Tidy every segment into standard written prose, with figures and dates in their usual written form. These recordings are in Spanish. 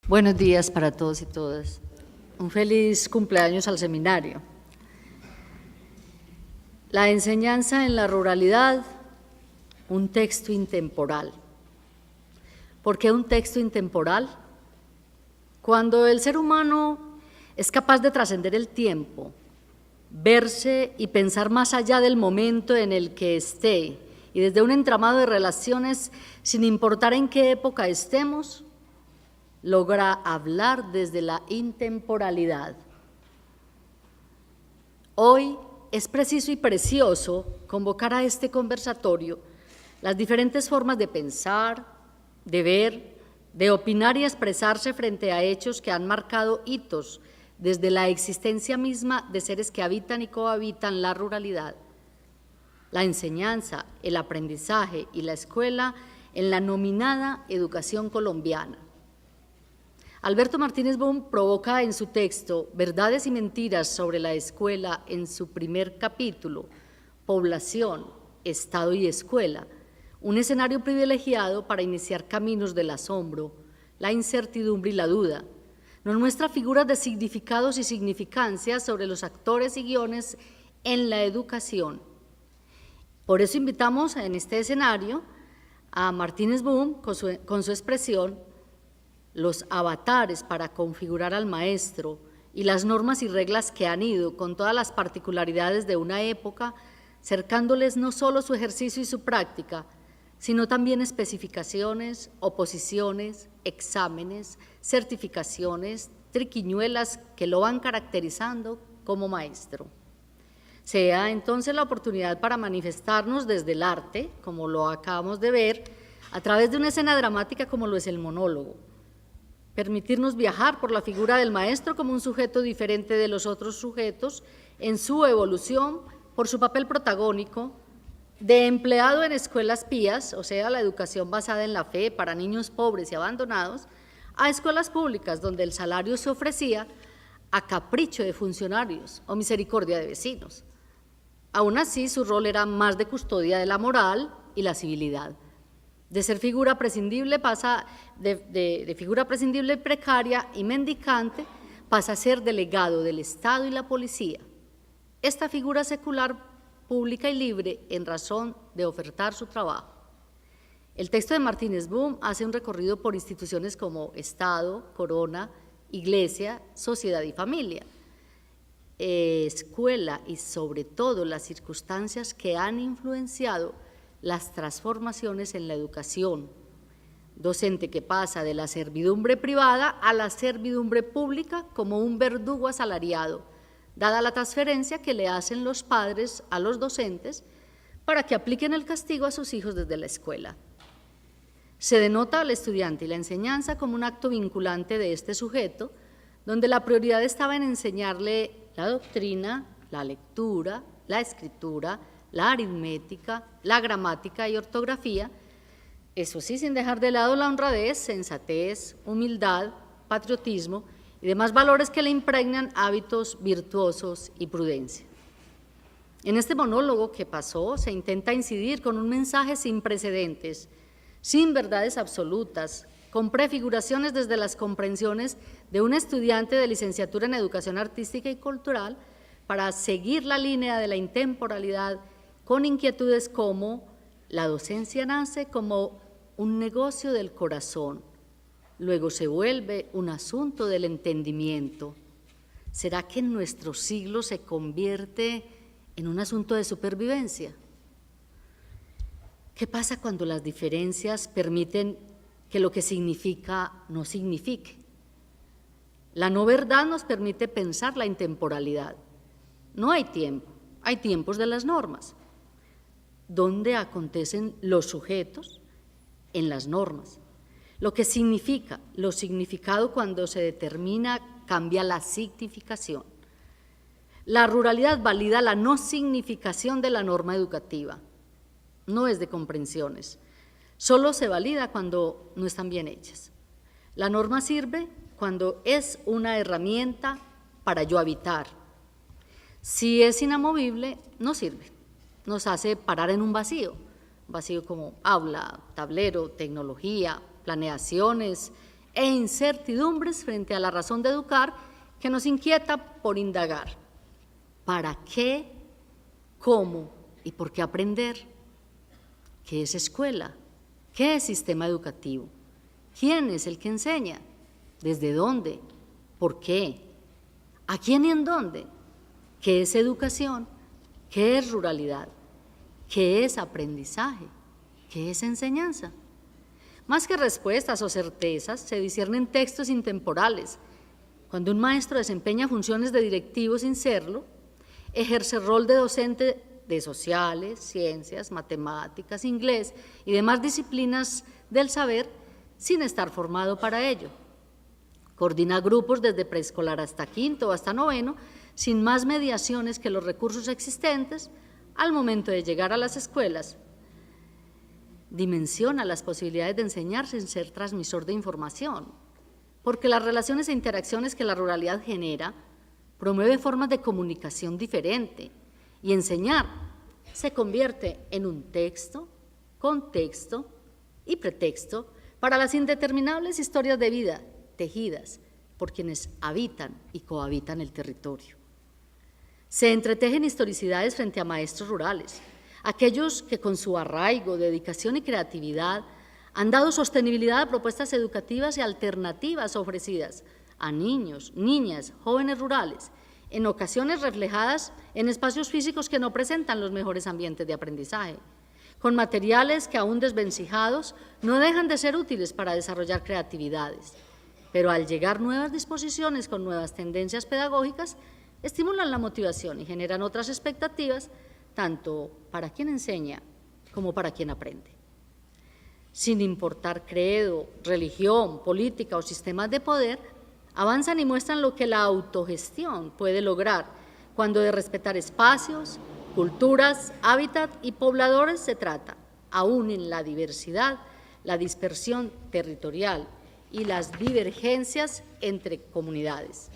Buenos días para todos y todas. Un feliz cumpleaños al seminario. La enseñanza en la ruralidad, un texto intemporal. ¿Por qué un texto intemporal? Cuando el ser humano es capaz de trascender el tiempo, verse y pensar más allá del momento en el que esté y desde un entramado de relaciones, sin importar en qué época estemos, logra hablar desde la intemporalidad. Hoy es preciso y precioso convocar a este conversatorio las diferentes formas de pensar, de ver, de opinar y expresarse frente a hechos que han marcado hitos desde la existencia misma de seres que habitan y cohabitan la ruralidad. La enseñanza, el aprendizaje y la escuela en la nominada educación colombiana. Alberto Martínez Boom provoca en su texto Verdades y Mentiras sobre la Escuela, en su primer capítulo, Población, Estado y Escuela, un escenario privilegiado para iniciar caminos del asombro, la incertidumbre y la duda. Nos muestra figuras de significados y significancias sobre los actores y guiones en la educación. Por eso invitamos en este escenario a Martínez Boom con su expresión los avatares para configurar al maestro y las normas y reglas que han ido con todas las particularidades de una época, cercándoles no solo su ejercicio y su práctica, sino también especificaciones, oposiciones, exámenes, certificaciones, triquiñuelas que lo van caracterizando como maestro. Sea entonces la oportunidad para manifestarnos desde el arte, como lo acabamos de ver, a través de una escena dramática como lo es el monólogo. Permitirnos viajar por la figura del maestro como un sujeto diferente de los otros sujetos en su evolución por su papel protagónico de empleado en escuelas pías, o sea, la educación basada en la fe para niños pobres y abandonados, a escuelas públicas donde el salario se ofrecía a capricho de funcionarios o misericordia de vecinos. Aún así, su rol era más de custodia de la moral y la civilidad. De ser figura prescindible pasa de figura prescindible precaria y mendicante, pasa a ser delegado del Estado y la policía. Esta figura secular, pública y libre en razón de ofertar su trabajo. El texto de Martínez Boom hace un recorrido por instituciones como Estado, Corona, Iglesia, Sociedad y Familia, escuela y sobre todo las circunstancias que han influenciado las transformaciones en la educación, docente que pasa de la servidumbre privada a la servidumbre pública como un verdugo asalariado, dada la transferencia que le hacen los padres a los docentes para que apliquen el castigo a sus hijos desde la escuela. Se denota al estudiante y la enseñanza como un acto vinculante de este sujeto, donde la prioridad estaba en enseñarle la doctrina, la lectura, la escritura, la aritmética, la gramática y ortografía, eso sí, sin dejar de lado la honradez, sensatez, humildad, patriotismo y demás valores que le impregnan hábitos virtuosos y prudencia. En este monólogo que pasó se intenta incidir con un mensaje sin precedentes, sin verdades absolutas, con prefiguraciones desde las comprensiones de un estudiante de licenciatura en Educación Artística y Cultural para seguir la línea de la intemporalidad con inquietudes como la docencia nace como un negocio del corazón, luego se vuelve un asunto del entendimiento. ¿Será que en nuestro siglo se convierte en un asunto de supervivencia? ¿Qué pasa cuando las diferencias permiten que lo que significa no signifique? La no verdad nos permite pensar la intemporalidad. No hay tiempo, hay tiempos de las normas. ¿Dónde acontecen los sujetos? En las normas. Lo que significa, lo significado cuando se determina, cambia la significación. La ruralidad valida la no significación de la norma educativa, no es de comprensiones, solo se valida cuando no están bien hechas. La norma sirve cuando es una herramienta para yo habitar. Si es inamovible, no sirve. Nos hace parar en un vacío como aula, tablero, tecnología, planeaciones, e incertidumbres frente a la razón de educar que nos inquieta por indagar. ¿Para qué, cómo y por qué aprender? ¿Qué es escuela? ¿Qué es sistema educativo? ¿Quién es el que enseña? ¿Desde dónde? ¿Por qué? ¿A quién y en dónde? ¿Qué es educación? ¿Qué es ruralidad? ¿Qué es aprendizaje? ¿Qué es enseñanza? Más que respuestas o certezas, se disciernen textos intemporales. Cuando un maestro desempeña funciones de directivo sin serlo, ejerce rol de docente de sociales, ciencias, matemáticas, inglés y demás disciplinas del saber sin estar formado para ello. Coordina grupos desde preescolar hasta quinto o hasta noveno, sin más mediaciones que los recursos existentes al momento de llegar a las escuelas. Dimensiona las posibilidades de enseñar sin ser transmisor de información, porque las relaciones e interacciones que la ruralidad genera promueve formas de comunicación diferente y enseñar se convierte en un texto, contexto y pretexto para las indeterminables historias de vida tejidas por quienes habitan y cohabitan el territorio. Se entretejen historicidades frente a maestros rurales, aquellos que con su arraigo, dedicación y creatividad han dado sostenibilidad a propuestas educativas y alternativas ofrecidas a niños, niñas, jóvenes rurales, en ocasiones reflejadas en espacios físicos que no presentan los mejores ambientes de aprendizaje, con materiales que aún desvencijados no dejan de ser útiles para desarrollar creatividades, pero al llegar nuevas disposiciones con nuevas tendencias pedagógicas, estimulan la motivación y generan otras expectativas, tanto para quien enseña como para quien aprende. Sin importar credo, religión, política o sistemas de poder, avanzan y muestran lo que la autogestión puede lograr cuando de respetar espacios, culturas, hábitat y pobladores se trata, aún en la diversidad, la dispersión territorial y las divergencias entre comunidades.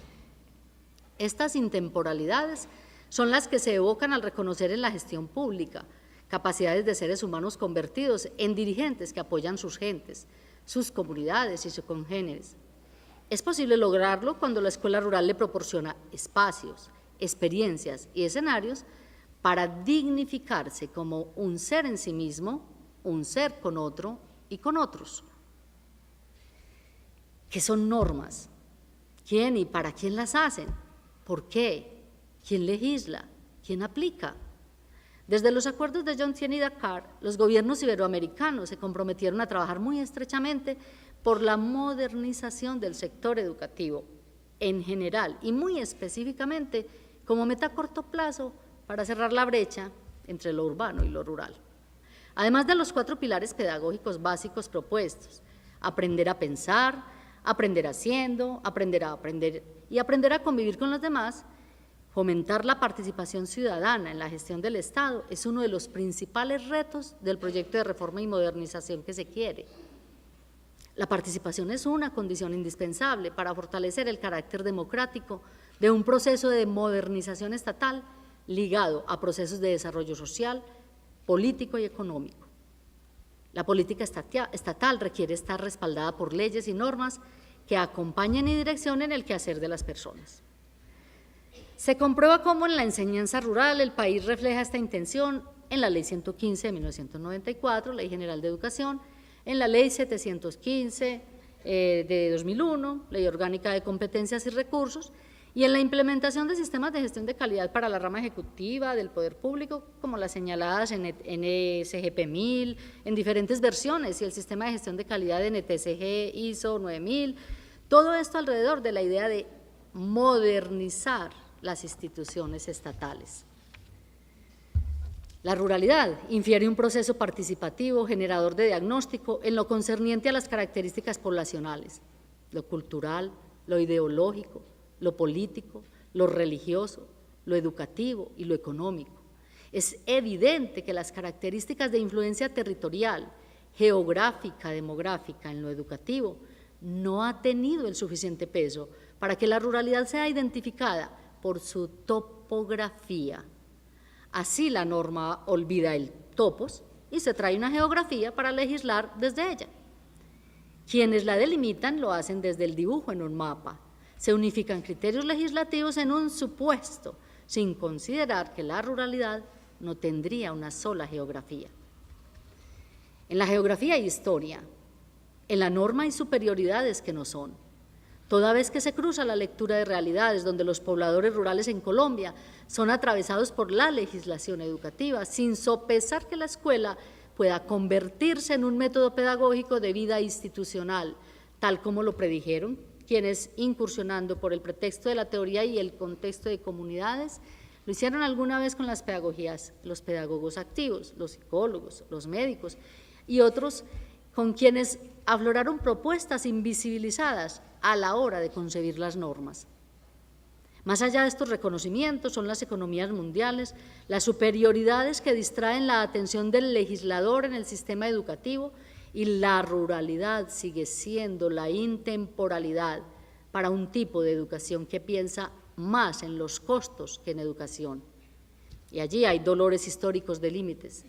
Estas intemporalidades son las que se evocan al reconocer en la gestión pública capacidades de seres humanos convertidos en dirigentes que apoyan sus gentes, sus comunidades y sus congéneres. Es posible lograrlo cuando la escuela rural le proporciona espacios, experiencias y escenarios para dignificarse como un ser en sí mismo, un ser con otro y con otros. ¿Qué son normas? ¿Quién y para quién las hacen? ¿Por qué? ¿Quién legisla? ¿Quién aplica? Desde los acuerdos de Jomtien y Dakar, los gobiernos iberoamericanos se comprometieron a trabajar muy estrechamente por la modernización del sector educativo en general y muy específicamente como meta a corto plazo para cerrar la brecha entre lo urbano y lo rural. Además de los 4 pilares pedagógicos básicos propuestos: aprender a pensar, aprender haciendo, aprender a aprender y aprender a convivir con los demás, fomentar la participación ciudadana en la gestión del Estado es uno de los principales retos del proyecto de reforma y modernización que se quiere. La participación es una condición indispensable para fortalecer el carácter democrático de un proceso de modernización estatal ligado a procesos de desarrollo social, político y económico. La política estatal requiere estar respaldada por leyes y normas que acompañen y direccionen el quehacer de las personas. Se comprueba cómo en la enseñanza rural el país refleja esta intención en la Ley 115 de 1994, Ley General de Educación, en la Ley 715 de 2001, Ley Orgánica de Competencias y Recursos, y en la implementación de sistemas de gestión de calidad para la rama ejecutiva del poder público, como las señaladas en NSGP 1000, en diferentes versiones, y el sistema de gestión de calidad en NTSG ISO 9000, todo esto alrededor de la idea de modernizar las instituciones estatales. La ruralidad infiere un proceso participativo, generador de diagnóstico en lo concerniente a las características poblacionales, lo cultural, lo ideológico, lo político, lo religioso, lo educativo y lo económico. Es evidente que las características de influencia territorial, geográfica, demográfica en lo educativo no ha tenido el suficiente peso para que la ruralidad sea identificada por su topografía. Así la norma olvida el topos y se trae una geografía para legislar desde ella. Quienes la delimitan lo hacen desde el dibujo en un mapa. Se unifican criterios legislativos en un supuesto, sin considerar que la ruralidad no tendría una sola geografía. En la geografía hay historia, en la norma hay superioridades que no son. Toda vez que se cruza la lectura de realidades donde los pobladores rurales en Colombia son atravesados por la legislación educativa, sin sopesar que la escuela pueda convertirse en un método pedagógico de vida institucional, tal como lo predijeron quienes, incursionando por el pretexto de la teoría y el contexto de comunidades, lo hicieron alguna vez con las pedagogías, los pedagogos activos, los psicólogos, los médicos y otros con quienes afloraron propuestas invisibilizadas a la hora de concebir las normas. Más allá de estos reconocimientos son las economías mundiales, las superioridades que distraen la atención del legislador en el sistema educativo, y la ruralidad sigue siendo la intemporalidad para un tipo de educación que piensa más en los costos que en educación. Y allí hay dolores históricos de límites,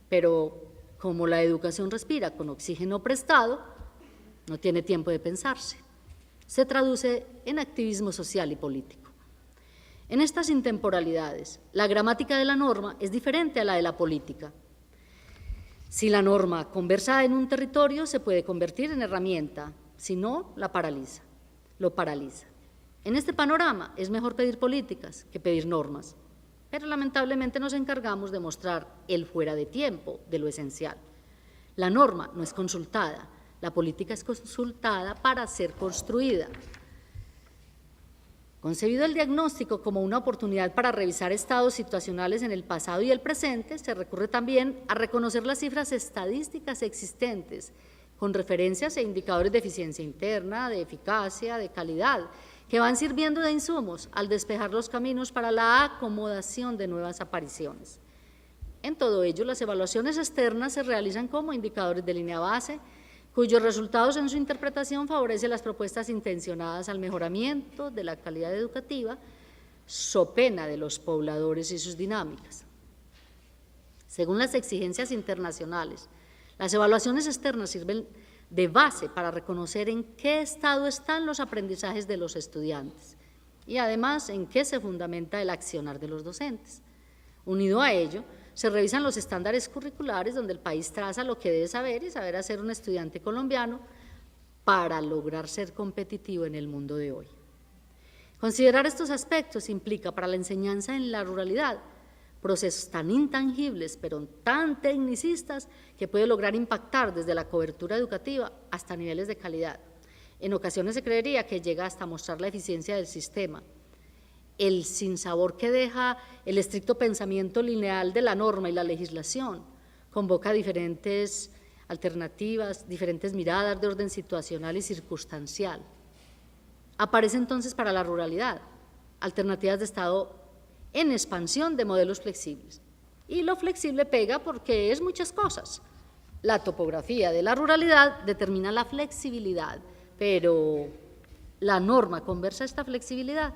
pero como la educación respira con oxígeno prestado, no tiene tiempo de pensarse. Se traduce en activismo social y político. En estas intemporalidades, la gramática de la norma es diferente a la de la política. Si la norma conversa en un territorio, se puede convertir en herramienta, si no, lo paraliza. En este panorama es mejor pedir políticas que pedir normas, pero lamentablemente nos encargamos de mostrar el fuera de tiempo de lo esencial. La norma no es consultada, la política es consultada para ser construida. Concebido el diagnóstico como una oportunidad para revisar estados situacionales en el pasado y el presente, se recurre también a reconocer las cifras estadísticas existentes con referencias e indicadores de eficiencia interna, de eficacia, de calidad, que van sirviendo de insumos al despejar los caminos para la acomodación de nuevas apariciones. En todo ello, las evaluaciones externas se realizan como indicadores de línea base, cuyos resultados en su interpretación favorecen las propuestas intencionadas al mejoramiento de la calidad educativa, so pena de los pobladores y sus dinámicas. Según las exigencias internacionales, las evaluaciones externas sirven de base para reconocer en qué estado están los aprendizajes de los estudiantes y además en qué se fundamenta el accionar de los docentes. Unido a ello, se revisan los estándares curriculares donde el país traza lo que debe saber y saber hacer un estudiante colombiano para lograr ser competitivo en el mundo de hoy. Considerar estos aspectos implica para la enseñanza en la ruralidad procesos tan intangibles pero tan tecnicistas que puede lograr impactar desde la cobertura educativa hasta niveles de calidad. En ocasiones se creería que llega hasta mostrar la eficiencia del sistema. El sinsabor que deja el estricto pensamiento lineal de la norma y la legislación convoca diferentes alternativas, diferentes miradas de orden situacional y circunstancial. Aparece entonces para la ruralidad alternativas de Estado en expansión de modelos flexibles. Y lo flexible pega porque es muchas cosas. La topografía de la ruralidad determina la flexibilidad, pero la norma conversa esta flexibilidad.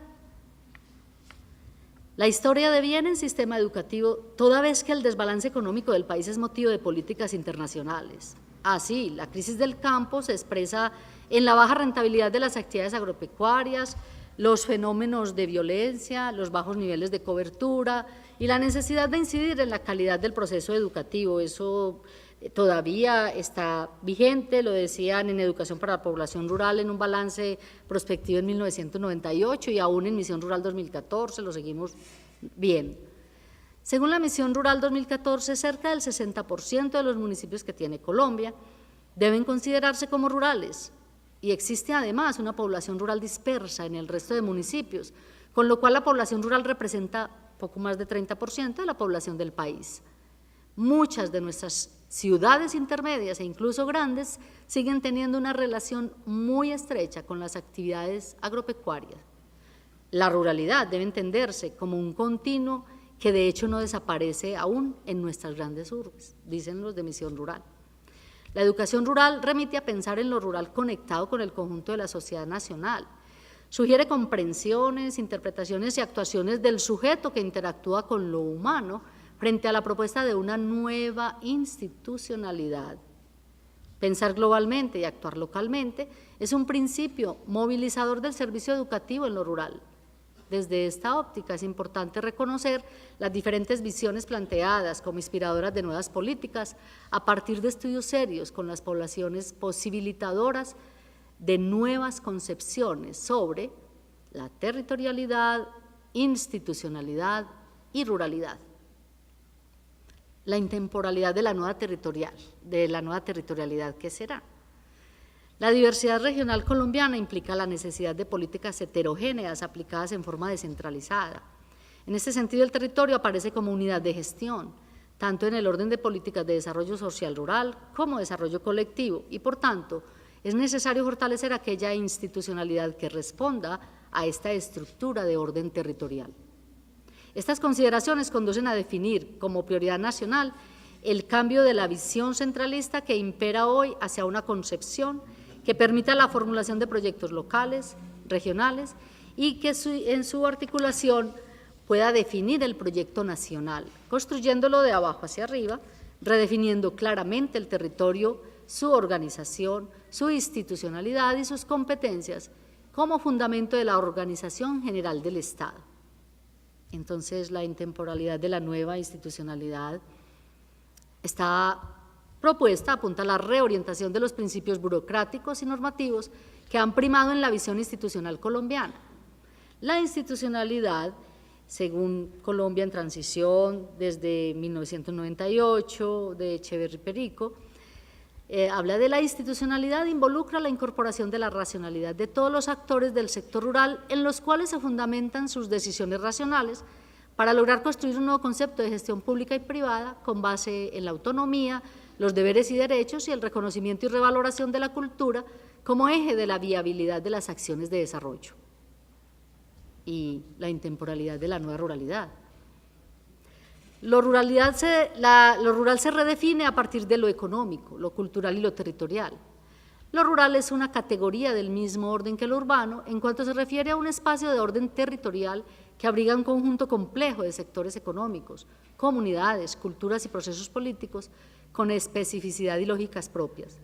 La historia deviene en sistema educativo toda vez que el desbalance económico del país es motivo de políticas internacionales. Así, la crisis del campo se expresa en la baja rentabilidad de las actividades agropecuarias, los fenómenos de violencia, los bajos niveles de cobertura y la necesidad de incidir en la calidad del proceso educativo. Eso todavía está vigente, lo decían en Educación para la Población Rural en un balance prospectivo en 1998 y aún en Misión Rural 2014, lo seguimos bien. Según la Misión Rural 2014, cerca del 60% de los municipios que tiene Colombia deben considerarse como rurales y existe además una población rural dispersa en el resto de municipios, con lo cual la población rural representa poco más de 30% de la población del país. Muchas de nuestras ciudades intermedias e incluso grandes siguen teniendo una relación muy estrecha con las actividades agropecuarias. La ruralidad debe entenderse como un continuo que de hecho no desaparece aún en nuestras grandes urbes, dicen los de Misión Rural. La educación rural remite a pensar en lo rural conectado con el conjunto de la sociedad nacional. Sugiere comprensiones, interpretaciones y actuaciones del sujeto que interactúa con lo humano frente a la propuesta de una nueva institucionalidad. Pensar globalmente y actuar localmente es un principio movilizador del servicio educativo en lo rural. Desde esta óptica es importante reconocer las diferentes visiones planteadas como inspiradoras de nuevas políticas a partir de estudios serios con las poblaciones posibilitadoras de nuevas concepciones sobre la territorialidad, institucionalidad y ruralidad. La intemporalidad de la nueva territorialidad, ¿qué será? La diversidad regional colombiana implica la necesidad de políticas heterogéneas aplicadas en forma descentralizada. En este sentido, el territorio aparece como unidad de gestión, tanto en el orden de políticas de desarrollo social rural como desarrollo colectivo, y por tanto, es necesario fortalecer aquella institucionalidad que responda a esta estructura de orden territorial. Estas consideraciones conducen a definir como prioridad nacional el cambio de la visión centralista que impera hoy hacia una concepción que permita la formulación de proyectos locales, regionales y que en su articulación pueda definir el proyecto nacional, construyéndolo de abajo hacia arriba, redefiniendo claramente el territorio, su organización, su institucionalidad y sus competencias como fundamento de la organización general del Estado. Entonces, la intemporalidad de la nueva institucionalidad está propuesta, apunta a la reorientación de los principios burocráticos y normativos que han primado en la visión institucional colombiana. La institucionalidad, según Colombia en Transición, desde 1998, de Echeverry Perico, habla de la institucionalidad, involucra la incorporación de la racionalidad de todos los actores del sector rural en los cuales se fundamentan sus decisiones racionales para lograr construir un nuevo concepto de gestión pública y privada con base en la autonomía, los deberes y derechos y el reconocimiento y revaloración de la cultura como eje de la viabilidad de las acciones de desarrollo. Y la intemporalidad de la nueva ruralidad. Lo rural se redefine a partir de lo económico, lo cultural y lo territorial. Lo rural es una categoría del mismo orden que lo urbano en cuanto se refiere a un espacio de orden territorial que abriga un conjunto complejo de sectores económicos, comunidades, culturas y procesos políticos con especificidad y lógicas propias.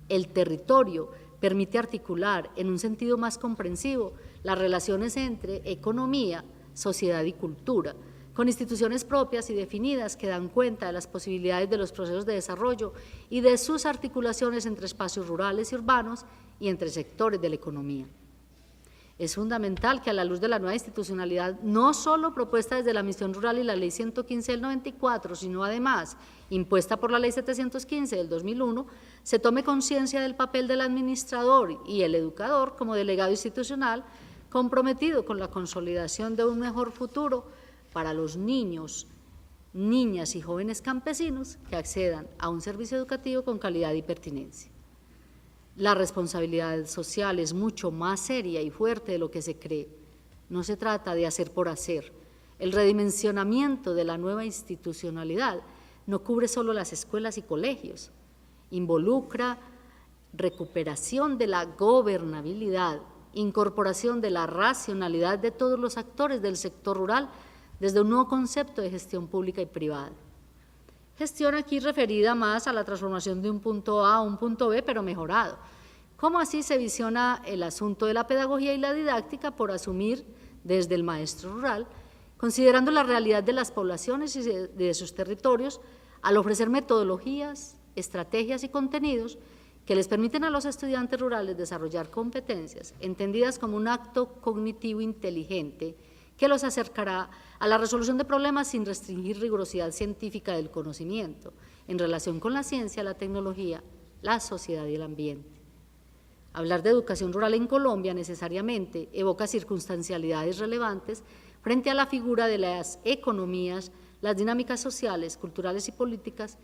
El territorio permite articular en un sentido más comprensivo las relaciones entre economía, sociedad y cultura, con instituciones propias y definidas que dan cuenta de las posibilidades de los procesos de desarrollo y de sus articulaciones entre espacios rurales y urbanos y entre sectores de la economía. Es fundamental que a la luz de la nueva institucionalidad, no solo propuesta desde la Misión Rural y la Ley 115 del 94, sino además impuesta por la Ley 715 del 2001, se tome conciencia del papel del administrador y el educador como delegado institucional comprometido con la consolidación de un mejor futuro para los niños, niñas y jóvenes campesinos que accedan a un servicio educativo con calidad y pertinencia. La responsabilidad social es mucho más seria y fuerte de lo que se cree. No se trata de hacer por hacer. El redimensionamiento de la nueva institucionalidad no cubre solo las escuelas y colegios, involucra recuperación de la gobernabilidad, incorporación de la racionalidad de todos los actores del sector rural desde un nuevo concepto de gestión pública y privada. Gestión aquí referida más a la transformación de un punto A a un punto B, pero mejorado. ¿Cómo así se visiona el asunto de la pedagogía y la didáctica por asumir desde el maestro rural, considerando la realidad de las poblaciones y de sus territorios, al ofrecer metodologías, estrategias y contenidos que les permiten a los estudiantes rurales desarrollar competencias entendidas como un acto cognitivo inteligente que los acercará a la resolución de problemas sin restringir rigurosidad científica del conocimiento en relación con la ciencia, la tecnología, la sociedad y el ambiente. Hablar de educación rural en Colombia necesariamente evoca circunstancialidades relevantes frente a la figura de las economías, las dinámicas sociales, culturales y políticas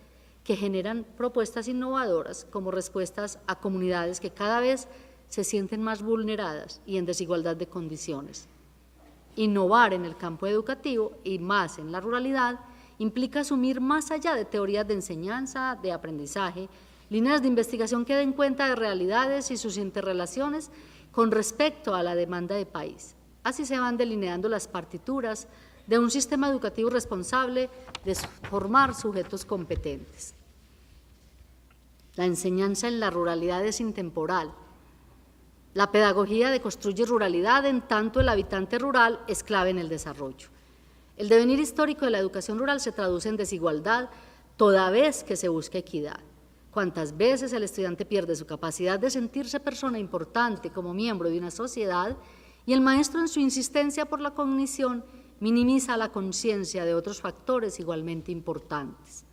que generan propuestas innovadoras como respuestas a comunidades que cada vez se sienten más vulneradas y en desigualdad de condiciones. Innovar en el campo educativo y más en la ruralidad implica asumir más allá de teorías de enseñanza, de aprendizaje, líneas de investigación que den cuenta de realidades y sus interrelaciones con respecto a la demanda de país. Así se van delineando las partituras de un sistema educativo responsable de formar sujetos competentes. La enseñanza en la ruralidad es intemporal. La pedagogía deconstruye ruralidad, en tanto el habitante rural es clave en el desarrollo. El devenir histórico de la educación rural se traduce en desigualdad toda vez que se busca equidad. Cuántas veces el estudiante pierde su capacidad de sentirse persona importante como miembro de una sociedad y el maestro, en su insistencia por la cognición, minimiza la conciencia de otros factores igualmente importantes.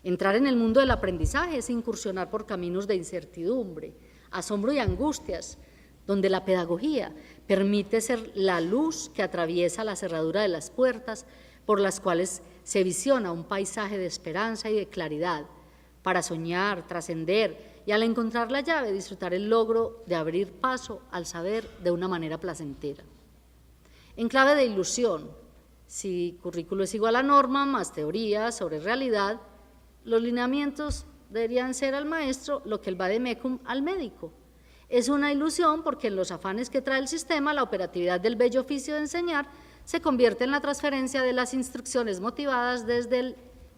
Entrar en el mundo del aprendizaje es incursionar por caminos de incertidumbre, asombro y angustias, donde la pedagogía permite ser la luz que atraviesa la cerradura de las puertas por las cuales se visiona un paisaje de esperanza y de claridad, para soñar, trascender y al encontrar la llave disfrutar el logro de abrir paso al saber de una manera placentera. En clave de ilusión, si currículo es igual a norma más teoría sobre realidad, los lineamientos deberían ser al maestro lo que el vademecum al médico. Es una ilusión porque en los afanes que trae el sistema, la operatividad del bello oficio de enseñar se convierte en la transferencia de las instrucciones motivadas desde el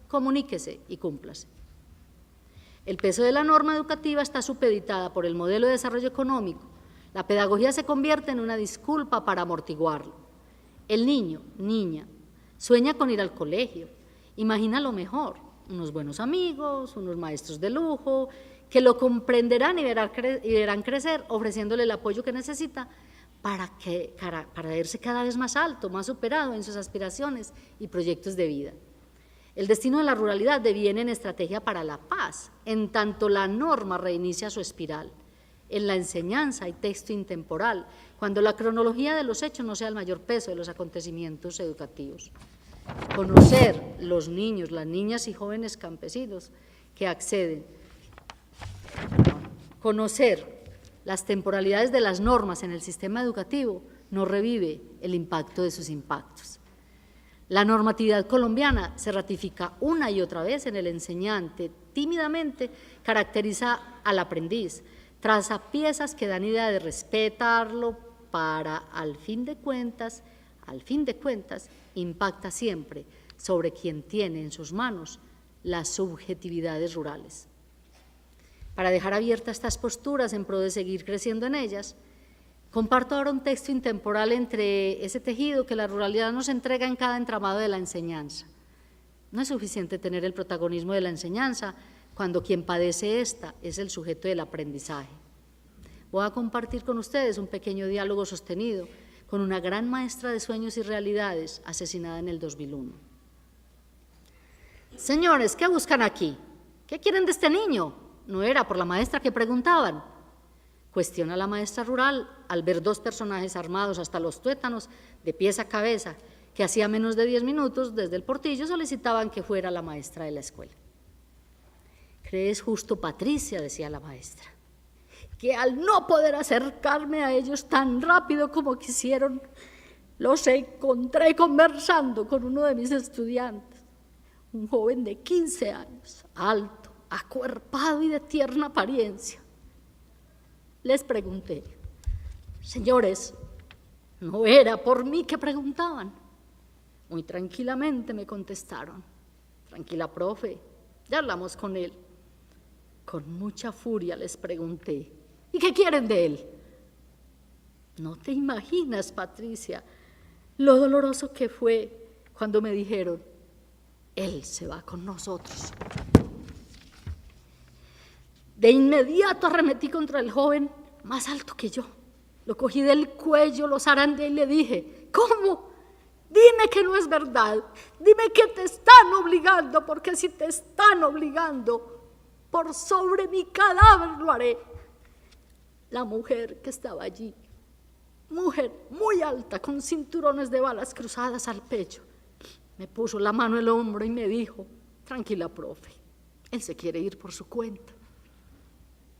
comuníquese y cúmplase. El peso de la norma educativa está supeditada por el modelo de desarrollo económico. La pedagogía se convierte en una disculpa para amortiguarlo. El niño, niña, sueña con ir al colegio, imagina lo mejor, unos buenos amigos, unos maestros de lujo, que lo comprenderán y verán crecer, ofreciéndole el apoyo que necesita para verse cada vez más alto, más superado en sus aspiraciones y proyectos de vida. El destino de la ruralidad deviene en estrategia para la paz, en tanto la norma reinicia su espiral. En la enseñanza hay texto intemporal, cuando la cronología de los hechos no sea el mayor peso de los acontecimientos educativos. Conocer los niños, las niñas y jóvenes campesinos que acceden. Conocer las temporalidades de las normas en el sistema educativo no revive el impacto de sus impactos. La normatividad colombiana se ratifica una y otra vez en el enseñante, tímidamente caracteriza al aprendiz, traza piezas que dan idea de respetarlo para, al fin de cuentas, impacta siempre sobre quien tiene en sus manos las subjetividades rurales. Para dejar abiertas estas posturas en pro de seguir creciendo en ellas, comparto ahora un texto intemporal entre ese tejido que la ruralidad nos entrega en cada entramado de la enseñanza. No es suficiente tener el protagonismo de la enseñanza cuando quien padece esta es el sujeto del aprendizaje. Voy a compartir con ustedes un pequeño diálogo sostenido con una gran maestra de sueños y realidades asesinada en el 2001. Señores, ¿qué buscan aquí? ¿Qué quieren de este niño? No era por la maestra que preguntaban. Cuestiona la maestra rural al ver dos personajes armados hasta los tuétanos, de pies a cabeza, que hacía menos de 10 minutos desde el portillo solicitaban que fuera la maestra de la escuela. ¿Crees justo, Patricia?, decía la maestra, que al no poder acercarme a ellos tan rápido como quisieron, los encontré conversando con uno de mis estudiantes, un joven de 15 años, alto, acuerpado y de tierna apariencia. Les pregunté, señores, ¿no era por mí que preguntaban? Muy tranquilamente me contestaron, tranquila, profe, ya hablamos con él. Con mucha furia les pregunté, ¿y qué quieren de él? No te imaginas, Patricia, lo doloroso que fue cuando me dijeron, él se va con nosotros. De inmediato arremetí contra el joven más alto que yo. Lo cogí del cuello, lo zarandeé y le dije, ¿cómo? Dime que no es verdad. Dime que te están obligando, porque si te están obligando, por sobre mi cadáver lo haré. La mujer que estaba allí, mujer muy alta, con cinturones de balas cruzadas al pecho, me puso la mano en el hombro y me dijo, tranquila, profe, él se quiere ir por su cuenta.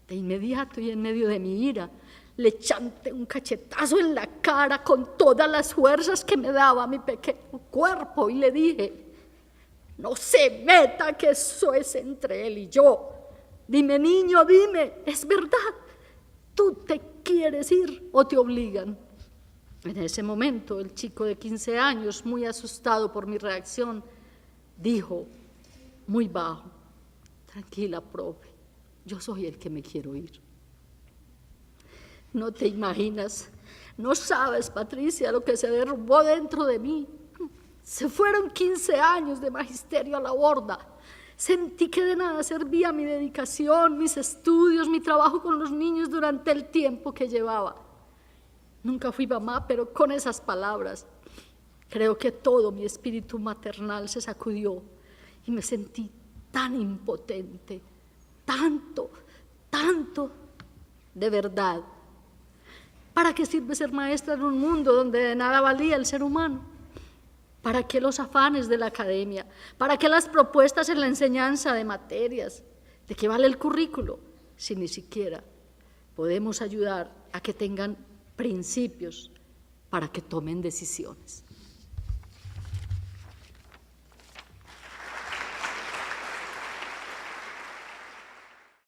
De inmediato y en medio de mi ira, le chanté un cachetazo en la cara con todas las fuerzas que me daba mi pequeño cuerpo y le dije, no se meta, que eso es entre él y yo. Dime, niño, dime, ¿es verdad? ¿Tú te quieres ir o te obligan? En ese momento, el chico de 15 años, muy asustado por mi reacción, dijo muy bajo, tranquila, profe, yo soy el que me quiero ir. No te imaginas, no sabes, Patricia, lo que se derrumbó dentro de mí. Se fueron 15 años de magisterio a la borda. Sentí que de nada servía mi dedicación, mis estudios, mi trabajo con los niños durante el tiempo que llevaba. Nunca fui mamá, pero con esas palabras creo que todo mi espíritu maternal se sacudió y me sentí tan impotente, tanto, de verdad. ¿Para qué sirve ser maestra en un mundo donde de nada valía el ser humano? ¿Para qué los afanes de la academia? ¿Para qué las propuestas en la enseñanza de materias? ¿De qué vale el currículo si ni siquiera podemos ayudar a que tengan principios para que tomen decisiones?